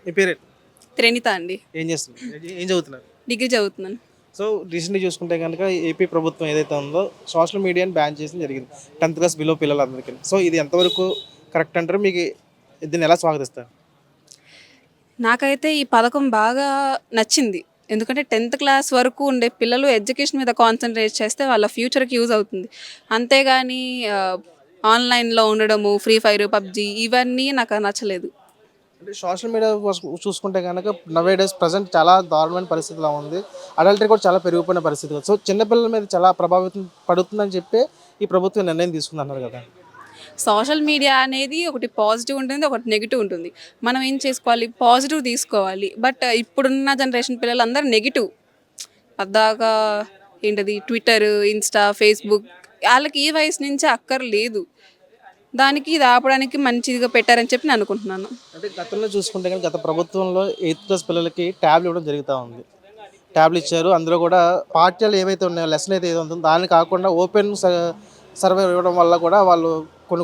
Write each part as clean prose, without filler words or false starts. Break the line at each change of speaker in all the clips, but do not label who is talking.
మీ పేరేంటి?
త్రెనిత అండి.
ఏం చేస్తున్నారు? ఏం చదువుతున్నారు?
డిగ్రీ చదువుతున్నాను.
సో రీసెంట్‌గా చూసుకుంటే గనుక ఏపీ ప్రభుత్వం ఏదైతే ఉందో సోషల్ మీడియాని బ్యాన్ చేయడం జరిగింది. 10థ్ క్లాస్ బిలో పిల్లలందరికీ. సో ఇది ఎంతవరకు కరెక్ట్ అంటారు? మీకు దీన్ని ఎలా స్వాగతిస్తారు?
నాకైతే ఈ పథకం బాగా నచ్చింది. ఎందుకంటే 10థ్ క్లాస్ వరకు ఉండే పిల్లలు ఎడ్యుకేషన్ మీద కాన్సంట్రేట్ చేస్తే వాళ్ళ ఫ్యూచర్‌కి యూజ్ అవుతుంది. అంతేగాని ఆన్‌లైన్‌లో ఉండడము, ఫ్రీ ఫైర్, పబ్‌జీ ఇవన్నీ నాకు నచ్చలేదు.
అంటే సోషల్ మీడియా చూసుకుంటే గనక నవేడేస్ ప్రెజెంట్ చాలా దారుణమైన పరిస్థితిలో ఉంది. అడల్టరీ కూడా చాలా పెరిగిపోయిన పరిస్థితి. సో చిన్న పిల్లల మీద చాలా ప్రభావితం పడుతుందని చెప్పి ఈ ప్రభుత్వం నిర్ణయం తీసుకుందన్నారు కదా!
సోషల్ మీడియా అనేది ఒకటి పాజిటివ్ ఉంటుంది, ఒకటి నెగెటివ్ ఉంటుంది. మనం ఏం చేసుకోవాలి? పాజిటివ్ తీసుకోవాలి. బట్ ఇప్పుడున్న జనరేషన్ పిల్లలందరూ నెగెటివ్. పద్దాకా ఏంటది ట్విట్టర్, ఇన్‌స్టా, ఫేస్‌బుక్ ఆళ్ళకి ఈ వయసు నుంచే అక్కర్లేదు. దానికి ఇది ఆపడానికి మంచిగా పెట్టారని చెప్పి నేను అనుకుంటున్నాను.
అంటే గతంలో చూసుకుంటే గనుక గత ప్రభుత్వంలో 8థ్ క్లాస్ పిల్లలకి ట్యాబ్‌లు ఇవ్వడం జరుగుతా ఉంది. ట్యాబ్‌లు ఇచ్చారు. అందులో కూడా పాఠ్యాలు ఏవైతే ఉన్నాయో లెసన్ అయితే ఏది ఉంటుందో దాన్ని కాకుండా ఓపెన్ సర్వే ఇవ్వడం వల్ల కూడా వాళ్ళు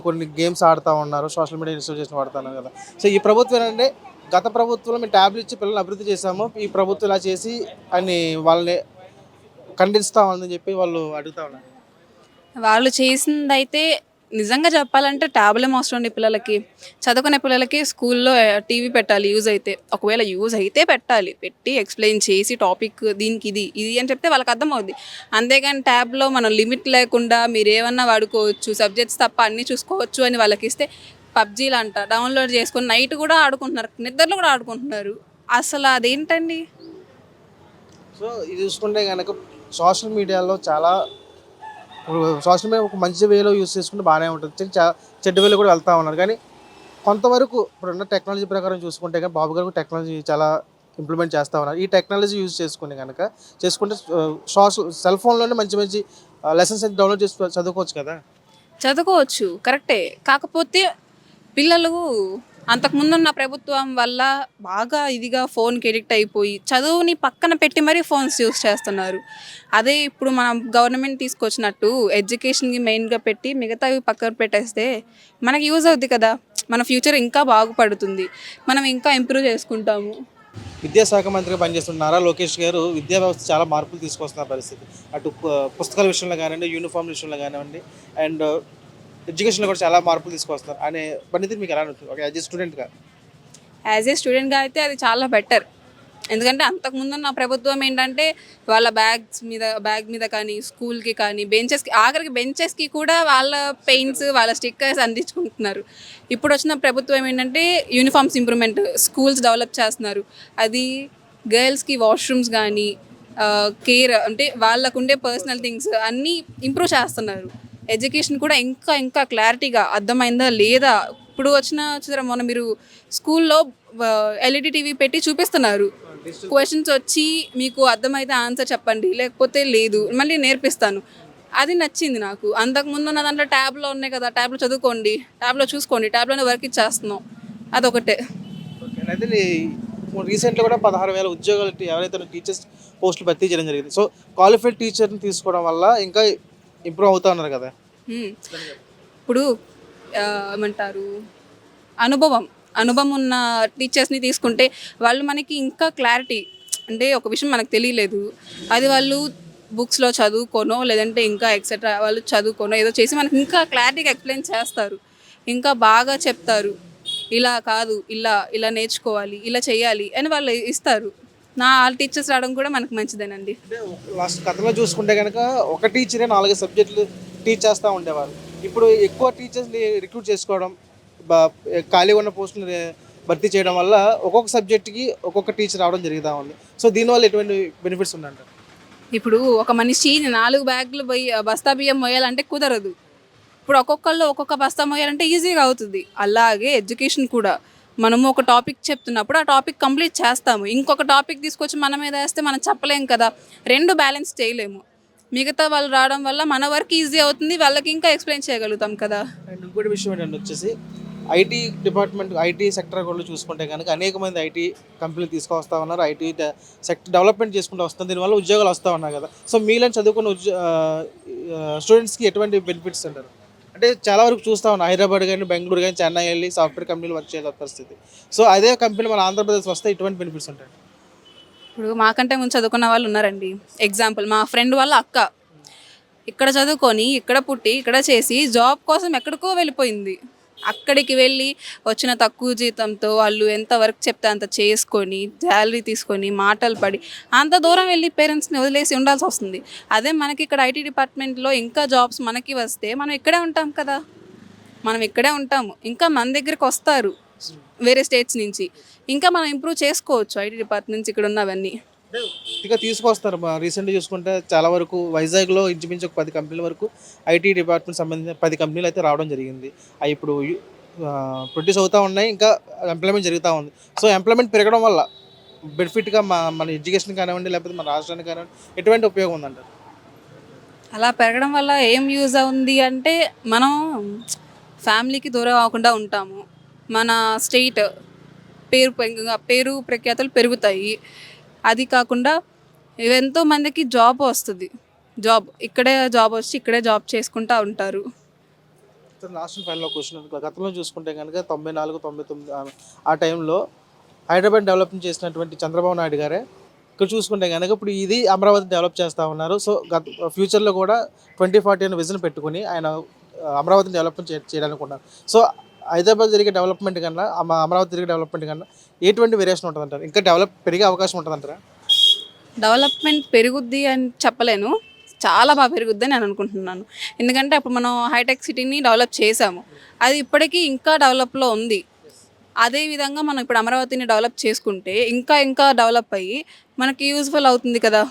కొన్ని గేమ్స్ ఆడుతూ ఉన్నారు. సోషల్ మీడియా ఇన్‌స్టాల్ చేసి వాడుతున్నారు కదా! సో ఈ ప్రభుత్వం ఏంటంటే గత ప్రభుత్వంలో మేము ట్యాబ్‌లు ఇచ్చి పిల్లల్ని అభివృద్ధి చేశాము. ఈ ప్రభుత్వం ఇలా చేసి అని వాళ్ళని ఖండిస్తా ఉందని చెప్పి వాళ్ళు అడుగుతా ఉన్నారు.
వాళ్ళు చేసిందైతే నిజంగా చెప్పాలంటే ట్యాబ్‌లేం అవసరం అండి పిల్లలకి. చదువుకునే పిల్లలకి స్కూల్‌లో టీవీ పెట్టాలి యూజ్ అయితే. ఒకవేళ యూజ్ అయితే పెట్టాలి. పెట్టి ఎక్స్‌ప్లెయిన్ చేసి టాపిక్ దీనికి ఇది అని చెప్తే వాళ్ళకి అర్థమవుద్ది. అంతేగాని ట్యాబ్‌లో మనం లిమిట్ లేకుండా మీరేమన్నా వాడుకోవచ్చు. సబ్జెక్ట్స్ తప్ప అన్నీ చూసుకోవచ్చు అని వాళ్ళకిస్తే పబ్‌జీలంట డౌన్‌లోడ్ చేసుకొని నైట్ కూడా ఆడుకుంటున్నారు. నిద్రలో కూడా ఆడుకుంటున్నారు. అసలు అదేంటండి?
సో ఇది చూసుకుంటే కనుక సోషల్ మీడియాలో చాలా ఇప్పుడు సోషల్ మీడియా ఒక మంచి వేలో యూస్ చేసుకుంటే బాగానే ఉంటుంది. చెడ్డ వేలో కూడా వెళ్తా ఉన్నారు. కానీ కొంతవరకు ఇప్పుడున్న టెక్నాలజీ ప్రకారం చూసుకుంటే కానీ బాబు గారు టెక్నాలజీ చాలా ఇంప్లిమెంట్ చేస్తూ ఉన్నారు. ఈ టెక్నాలజీ యూజ్ చేసుకుంటే సెల్ ఫోన్లోనే మంచి మంచి లెసన్స్ అయితే డౌన్లోడ్ చేసి చదువుకోవచ్చు కదా!
చదువుకోవచ్చు కరెక్టే. కాకపోతే పిల్లలు అంతకుముందున్న ప్రభుత్వం వల్ల బాగా ఇదిగా ఫోన్‌కి ఎడిక్ట్ అయిపోయి, చదువుని పక్కన పెట్టి మరీ ఫోన్స్ యూజ్ చేస్తున్నారు. అదే ఇప్పుడు మనం గవర్నమెంట్ తీసుకొచ్చినట్టు ఎడ్యుకేషన్‌కి మెయిన్‌గా పెట్టి మిగతావి పక్కన పెట్టేస్తే మనకి యూజ్ అవుద్ది కదా! మన ఫ్యూచర్ ఇంకా బాగుపడుతుంది. మనం ఇంకా ఇంప్రూవ్ చేసుకుంటాము.
విద్యాశాఖ మంత్రిగా పనిచేస్తున్న నారా లోకేష్ గారు విద్యా వ్యవస్థ చాలా మార్పులు తీసుకొస్తున్న పరిస్థితి. అటు పుస్తకాల విషయంలో కానివ్వండి, యూనిఫామ్ విషయంలో కానివ్వండి అండ్ ఎడ్యుకేషన్‌లో కూడా చాలా మార్పులు తీసుకొస్తున్నారు. అనే పనితీరు మీకు ఎలా అనిపిస్తుంది? ఒక యాజ్ ఎ స్టూడెంట్‌గా.
యాజ్ ఏ స్టూడెంట్‌గా అయితే అది చాలా బెటర్. ఎందుకంటే అంతకుముందున్న ప్రభుత్వం ఏంటంటే వాళ్ళ బ్యాగ్ మీద కానీ, స్కూల్‌కి కానీ, ఆఖరికి బెంచెస్‌కి కూడా వాళ్ళ పెయింట్స్, వాళ్ళ స్టిక్కర్స్ అంటించుకుంటున్నారు. ఇప్పుడొచ్చిన ప్రభుత్వం ఏంటంటే యూనిఫామ్స్ ఇంప్రూవ్‌మెంట్, స్కూల్స్ డెవలప్ చేస్తున్నారు. అది గర్ల్స్‌కి వాష్‌రూమ్స్ గానీ, కేర్ అంటే వాళ్ళకుండే పర్సనల్ థింగ్స్ అన్నీ ఇంప్రూవ్ చేస్తున్నారు. ఎడ్యుకేషన్ కూడా ఇంకా క్లారిటీగా అర్థమైందా లేదా ఇప్పుడు చూసారా మొన్న మీరు స్కూల్లో ఎల్ఈడి టీవీ పెట్టి చూపిస్తున్నారు. క్వశ్చన్స్ వచ్చి మీకు అర్థమైతే ఆన్సర్ చెప్పండి, లేకపోతే లేదు మళ్ళీ నేర్పిస్తాను. అది నచ్చింది నాకు. అంతకుముందు ఉన్న దాంట్లో ట్యాబ్‌లో ఉన్నాయి కదా, ట్యాబ్‌లో చదువుకోండి, ట్యాబ్‌లో చూసుకోండి, ట్యాబ్‌లోనే వర్క్ ఇచ్చేస్తున్నాం. అదొకటే.
ఓకే. అయితే రీసెంట్‌గా కూడా 16,000 ఉద్యోగాలు ఎవరైతే టీచర్స్ పోస్టులు భర్తీ చేయడం జరిగింది. సో క్వాలిఫైడ్ టీచర్‌ని తీసుకోవడం వల్ల ఇంకా ఇంప్రూవ్ అవుతా ఉన్నారు కదా!
హ్మ్. ఇప్పుడు ఏమంటారు అనుభవం ఉన్న టీచర్స్‌ని తీసుకుంటే వాళ్ళు మనకి ఇంకా క్లారిటీ అంటే ఒక విషయం మనకు తెలియలేదు. అది వాళ్ళు బుక్స్‌లో చదువుకోనో లేదంటే ఇంకా ఎక్సెట్రా వాళ్ళు చదువుకోనో ఏదో చేసి మనకి ఇంకా క్లారిటీగా ఎక్స్‌ప్లెయిన్ చేస్తారు. ఇంకా బాగా చెప్తారు. ఇలా కాదు, ఇలా నేర్చుకోవాలి, ఇలా చేయాలి అని వాళ్ళు ఇస్తారు. టీచర్స్ రావడం కూడా మనకు మంచిదేనండి.
అంటే లాస్ట్ గతంలో చూసుకుంటే గనక ఒక టీచరే 4 సబ్జెక్టులు టీచ్ చేస్తూ ఉండేవారు. ఇప్పుడు ఎక్కువ టీచర్స్‌ని రిక్రూట్ చేసుకోవడం, బ ఖాళీగా ఉన్న పోస్టులని భర్తీ చేయడం వల్ల ఒక్కొక్క సబ్జెక్ట్‌కి ఒక్కొక్క టీచర్ రావడం జరుగుతా ఉంది. సో దీనివల్ల ఎటువంటి బెనిఫిట్స్ ఉన్నాయంటారు?
ఇప్పుడు ఒక మనిషి 4 బ్యాగులు బస్తా బియ్యం మోయాలంటే కుదరదు. ఇప్పుడు ఒక్కొక్కళ్ళు ఒక్కొక్క బస్తా మోయాలంటే ఈజీగా అవుతుంది. అలాగే ఎడ్యుకేషన్ కూడా. మనము ఒక టాపిక్ చెప్తున్నప్పుడు ఆ టాపిక్ కంప్లీట్ చేస్తాము. ఇంకొక టాపిక్ తీసుకొచ్చి మన మీద ఏస్తే మనం చెప్పలేం కదా! 2 బ్యాలెన్స్ చేయలేము. మిగతా వాళ్ళు రావడం వల్ల మన వర్క్ ఈజీ అవుతుంది. వాళ్ళకి ఇంకా ఎక్స్‌ప్లెయిన్ చేయగలుగుతాం కదా!
అండ్ ఇంకోటి విషయం ఏంటంటే ఐటీ డిపార్ట్మెంట్, ఐటీ సెక్టర్ కూడా చూసుకుంటే కనుక అనేక మంది ఐటీ కంపెనీలు తీసుకొస్తా ఉన్నారు. ఐటీ సెక్టర్ డెవలప్మెంట్ చేసుకుంటూ వస్తుంది. దీనివల్ల ఉద్యోగాలు వస్తూ ఉన్నాయి కదా! సో మీలాంటి చదువుకున్న స్టూడెంట్స్‌కి ఎటువంటి బెనిఫిట్స్ అంటారు? అంటే అంటే చాలా వరకు చూస్తా ఉన్నాం హైదరాబాద్ కానీ బెంగళూరు కానీ చెన్నై వెళ్ళి సాఫ్ట్వేర్ కంపెనీలు వర్క్ చేసే పరిస్థితి. సో అదే కంపెనీ మన ఆంధ్రప్రదేశ్ వస్తే ఇటువంటి బెనిఫిట్స్ ఉంటాయి.
ఇప్పుడు మాకంటే ముందు చదువుకున్న వాళ్ళు ఉన్నారండి. ఎగ్జాంపుల్ మా ఫ్రెండ్ వాళ్ళ అక్క ఇక్కడ చదువుకొని ఇక్కడ పుట్టి ఇక్కడ చేసి జాబ్ కోసం ఎక్కడికో వెళ్ళిపోయింది. అక్కడికి వెళ్ళి వచ్చిన తక్కువ జీతంతో వాళ్ళు ఎంత వర్క్ చెప్తే అంత చేసుకొని శాలరీ తీసుకొని మాటలు పడి అంత దూరం వెళ్ళి పేరెంట్స్ని వదిలేసి ఉండాల్సి వస్తుంది. అదే మనకి ఇక్కడ ఐటీ డిపార్ట్మెంట్లో ఇంకా జాబ్స్ మనకి వస్తే మనం ఇక్కడే ఉంటాం కదా, మనం ఇక్కడే ఉంటాము. ఇంకా మన దగ్గరికి వస్తారు వేరే స్టేట్స్ నుంచి, ఇంకా మనం ఇంప్రూవ్ చేసుకోవచ్చు ఐటీ డిపార్ట్మెంట్ నుంచి ఇక్కడ ఉన్నవన్నీ.
అంటే ఇక తీసుకొస్తారు. రీసెంట్గా చూసుకుంటే చాలా వరకు వైజాగ్లో ఇంచుమించు ఒక 10 కంపెనీల వరకు ఐటీ డిపార్ట్మెంట్ సంబంధించిన 10 కంపెనీలు అయితే రావడం జరిగింది. అవి ఇప్పుడు ప్రొడ్యూస్ అవుతూ ఉన్నాయి, ఇంకా ఎంప్లాయ్మెంట్ జరుగుతూ ఉంది. సో ఎంప్లాయ్మెంట్ పెరగడం వల్ల బెనిఫిట్గా మన ఎడ్యుకేషన్ కానివ్వండి, లేకపోతే మన రాష్ట్రానికి కానివ్వండి, ఎటువంటి ఉపయోగం ఉందంటారు?
అలా పెరగడం వల్ల ఏం యూజ్ ఉంది అంటే మనం ఫ్యామిలీకి దూరం అవ్వకుండా ఉంటాము. మన స్టేట్ పేరు ప్రఖ్యాతలు పెరుగుతాయి. అది కాకుండా ఎంతో మందికి జాబ్ వస్తుంది. ఇక్కడే జాబ్ వచ్చి ఇక్కడే జాబ్ చేసుకుంటూ ఉంటారు.
లాస్ట్ ఫైనల్లో క్వశ్చన్, గతంలో చూసుకుంటే కనుక 94, 99 ఆ టైంలో హైదరాబాద్ డెవలప్మెంట్ చేసినటువంటి చంద్రబాబు నాయుడు గారే ఇక్కడ చూసుకుంటే కనుక ఇప్పుడు ఇది అమరావతి డెవలప్ చేస్తూ ఉన్నారు. సో ఫ్యూచర్లో కూడా 2040 అనే విజన్ పెట్టుకుని ఆయన అమరావతిని డెవలప్మెంట్ చేయడానికి ఉన్నారు. సో హైదరాబాద్ జరిగే డెవలప్మెంట్ కన్నా అమరావతి జరిగే డెవలప్మెంట్ కన్నా ఎటువంటి వేరియేషన్ ఉంటుంది అంటారు? ఇంకా పెరిగే అవకాశం ఉంటుంది అంటారా?
డెవలప్మెంట్ పెరుగుద్ది అని చెప్పలేను, చాలా బాగా పెరుగుద్ది అని నేను అనుకుంటున్నాను. ఎందుకంటే అప్పుడు మనం హైటెక్ సిటీని డెవలప్ చేసాము, అది ఇప్పటికీ ఇంకా డెవలప్లో ఉంది. అదేవిధంగా మనం ఇప్పుడు అమరావతిని డెవలప్ చేసుకుంటే ఇంకా ఇంకా డెవలప్ అయ్యి మనకి యూజ్ఫుల్ అవుతుంది కదా.